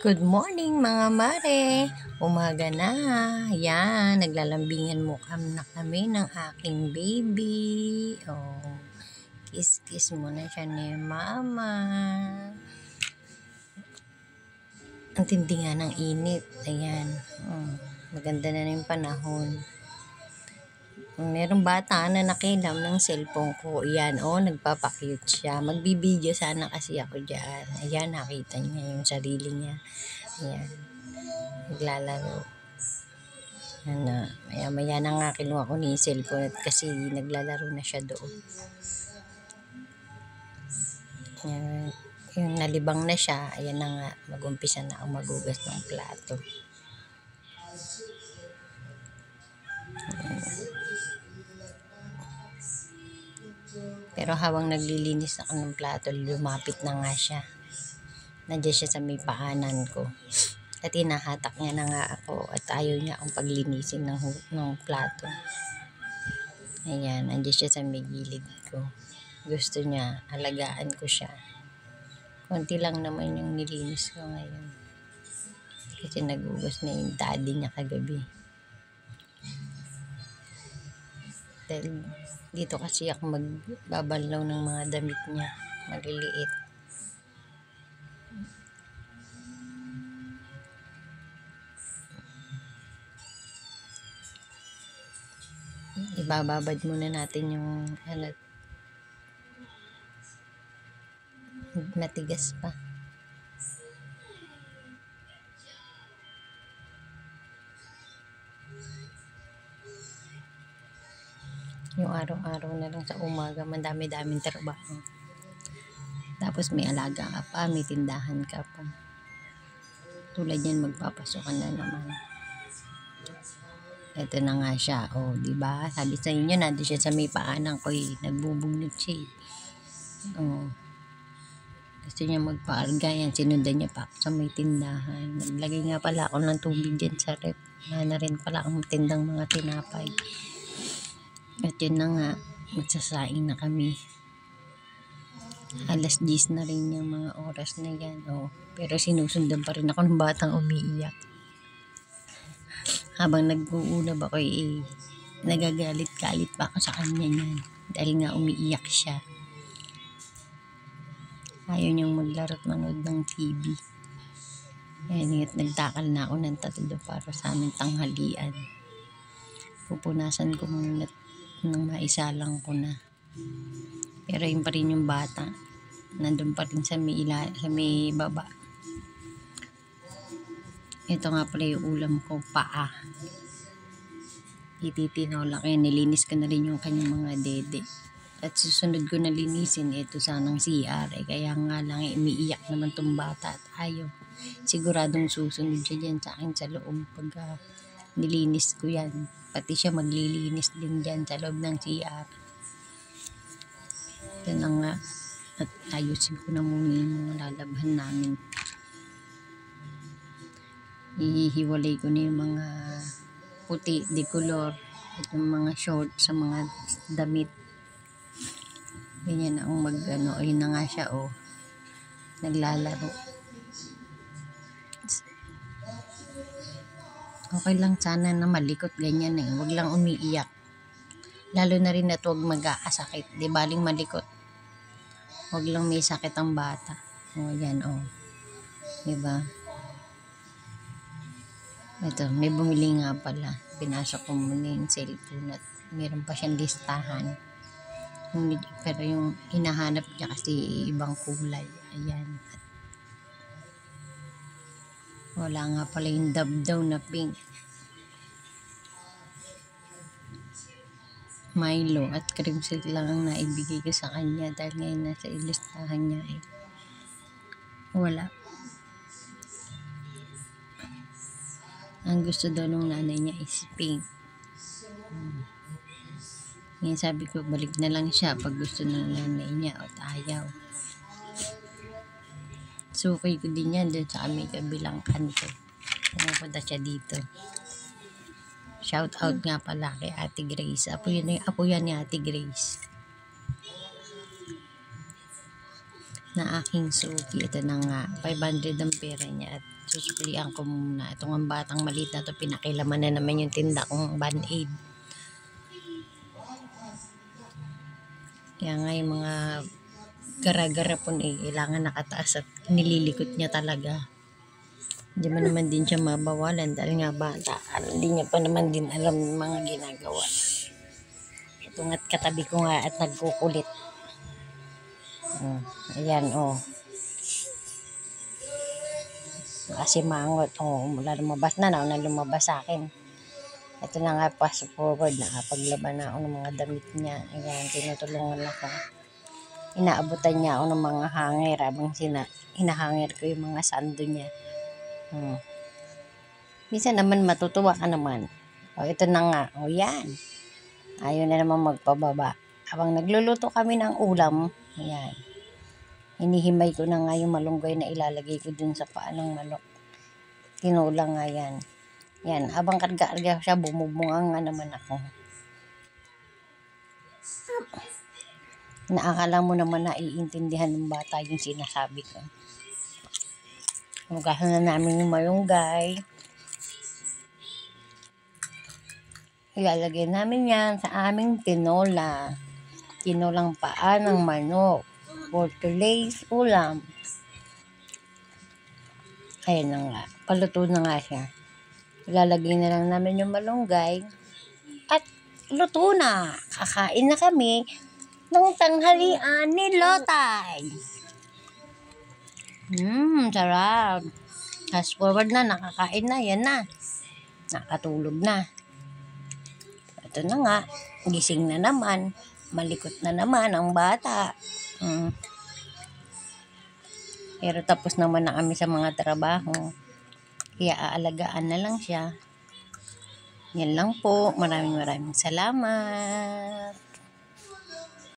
Good morning mga mare! Umaga na. Yan, naglalambingan na kami ng aking baby. Oh, kiss-kiss muna siya ni mama. Ang tindi nga ng init. Ayan. Maganda na yung panahon. Merong bata na nakilam ng cellphone ko. Ayan, nagpapakute siya. Magbibideo sana kasi ako dyan. Ayan, nakita niya yung sarili niya. Ayan, naglalaro. Maya-maya na nga kinuha ko ni cellphone kasi naglalaro na siya doon. Ayan, yung nalibang na siya. Ayan na nga, mag-umpisa na ako magugas ng plato. Pero habang naglilinis ako ng plato, lumapit na nga siya. Nandiyan siya sa may paanan ko. At hinahatak niya na nga ako at ayaw niya akong paglinisin ng plato. Ayan, nandiyan siya sa may gilid ko. Gusto niya, alagaan ko siya. Konti lang naman yung nilinis ko ngayon. Kasi nagugas na yung daddy niya kagabi. Dahil dito kasi ako magbabalaw ng mga damit niya. Maliliit. Ibababad muna natin yung matigas pa. Yung araw-araw na lang sa umaga, madami-daming trabaho. Tapos may alaga ka pa, may tindahan ka pa. Tulad yan, magpapasokan na naman. Ito na nga siya, diba? Sabi sa inyo, nandun siya sa may paanan ko, nagbubugnot siya. Gusto niya magpaarga yan, sinundan niya pa sa may tindahan. Naglagay nga pala ako ng tubig dyan sa rep. Na rin pala akong tindang mga tinapay. At yun na nga, magsasaing na kami. Alas 10 na rin yung mga oras na yan. Pero sinusundan pa rin ako ng batang umiiyak. Habang nag-uulab ako, nagagalit-galit pa ako sa kanya niyan. Dahil nga umiiyak siya. Ayaw niyang maglaro at manood ng TV. Ayan, nagtakal na ako ng 3 para sa aming tanghalian. Pupunasan ko muna nang maisalang ko na. Pero yun pa rin yung bata. Nandun pa rin sa may baba. Ito nga pala yung ulam ko, paa. Ititinola ko yan. Nilinis ko na rin yung kanyang mga dede. At susunod ko na linisin ito sanang CR. Kaya nga lang umiiyak naman tong bata at ayaw. Siguradong susunod siya dyan sa akin sa loob pag nilinis ko yan. Pati siya maglilinis din dyan sa loob ng CR. Ito na nga. At ayusin ko na muna yung mga lalabhan namin. Ihiwalay ko na yung mga puti, decolor. At yung mga short sa mga damit. Ganyan ang ayun na nga siya, naglalaro. Okay lang sana na malikot ganyan wag lang umiiyak. Lalo na rin at wag mag-aasakit, di baling malikot. Wag lang may sakit ang bata. Yan, diba? Ito, may bumili nga pala. Pinasok ko muna yung cellphone at meron pa siyang listahan. Pero yung hinahanap niya kasi ibang kulay. Ayan. Wala nga pala yung dabdaw na pink. Milo at cream silk lang ang naibigay ko sa kanya dahil ngayon nasa listahan niya wala. Ang gusto daw ng nanay niya is pink. Ngayon sabi ko balik na lang siya pag gusto ng nanay niya at ayaw. Sukay ko din yan doon sa aming kabilang kanto. Pumupunta siya dito. Shout out nga pala kay Ate Grace. Apo yan ni Ate Grace. na aking suki. Ito na nga, 500 ang pera niya at susuklian ko muna. Itong ang batang maliit na to, pinakilaman na naman yung tinda kong Band-Aid. Kaya nga yung mga gara-gara po kailangan nakataas at nililikot niya talaga. Hindi mo naman din siya mabawalan dahil nga bata. Hindi niya pa naman din alam yung mga ginagawa. Ito nga't katabi ko nga at nagkukulit. Ayan, kasi mangot, mula lumabas na lumabas sa akin. Ito na nga, fast forward, nakapaglaban na ako ng mga damit niya. Ayan, tinutulungan ako. Inaabutan niya ako ng mga hanger habang hinahanger ko yung mga sando niya. Minsan naman matutuwa ka naman. Ito na nga, yan. Ayaw na naman magpababa. Habang nagluluto kami ng ulam, ayan. Hinihimay ko na nga yung malunggay na ilalagay ko dun sa paa ng manok. Tinulang nga yan. Yan, habang karga-karga siya, bumubunga nga naman ako. Naakala mo naman na iintindihan ng bata yung sinasabi ko. Hugasan na namin yung malunggay. Ilalagay namin yan sa aming tinola. Tinolang paa ng manok. For today's ulam. Ayan na nga. Paluto na nga siya. Ilalagay na lang namin yung malunggay. At luto na. Kakain na kami ng tanghalian ni Lotay. Sarap. Fast forward na. Nakakain na. Yan na. Nakatulog na. Ito na nga. Gising na naman. Malikot na naman ang bata. Pero tapos naman na kami sa mga trabaho. Kaya aalagaan na lang siya. Yan lang po. Maraming salamat.